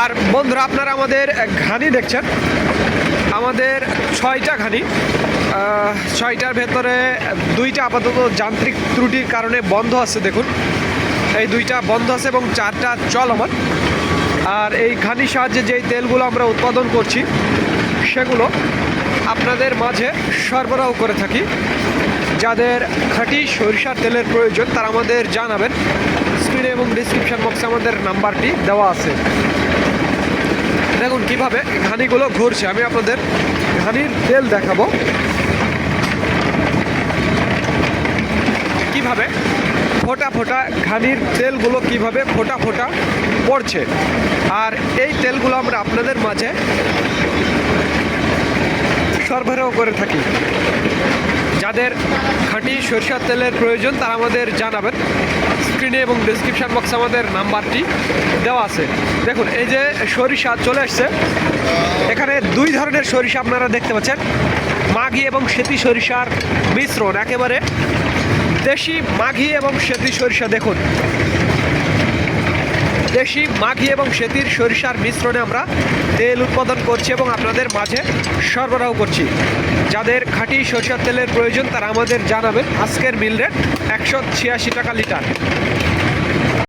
আর বন্ধুরা, আপনারা আমাদের ঘানি দেখছেন, আমাদের 6টা ঘানি। 6টার ভেতরে 2টা আপাতত যান্ত্রিক ত্রুটির কারণে বন্ধ আছে। দেখুন, এই 2টা বন্ধ আছে এবং 4টা চলমান। আর এই ঘানির সাহায্যে যেই তেলগুলো আমরা উৎপাদন করছি সেগুলো আপনাদের মাঝে সরবরাহ করে থাকি। যাদের খাঁটি সরিষার তেলের প্রয়োজন তারা আমাদের জানাবেন। স্ক্রিনে এবং ডিসক্রিপশন বক্সে আমাদের নাম্বারটি দেওয়া আছে। দেখুন কিভাবে ঘানিগুলো ঘুরছে। আমি আপনাদের ঘানির তেল দেখাবো, কিভাবে ফোটা ফোটা ঘানির তেলগুলো কিভাবে ফোটা ফোটা পড়ছে। আর এই তেলগুলো আমরা আপনাদের মাঝে সরবরাহ করে থাকি। যাদের খাঁটি সরিষার তেলের প্রয়োজন তারা আমাদের জানাবেন। স্ক্রিনে এবং ডিসক্রিপশান বক্সে আমাদের নাম্বারটি দেওয়া আছে। দেখুন, এই যে সরিষা চলে আসছে, এখানে 2 ধরনের সরিষা আপনারা দেখতে পাচ্ছেন। মাঘি এবং সেতি সরিষার মিশ্রণ, একেবারে দেশি মাঘি এবং সেতি সরিষা। দেখুন, দেশি মাঘি এবং সেতির সরিষার মিশ্রণে আমরা তেল উৎপাদন করছি এবং আপনাদের মাঝে সরবরাহ করছি। যাদের খাঁটি সরিষার তেলের প্রয়োজন তারা আমাদের জানাবেন। আজকের মিল রেট 186 টাকা লিটার।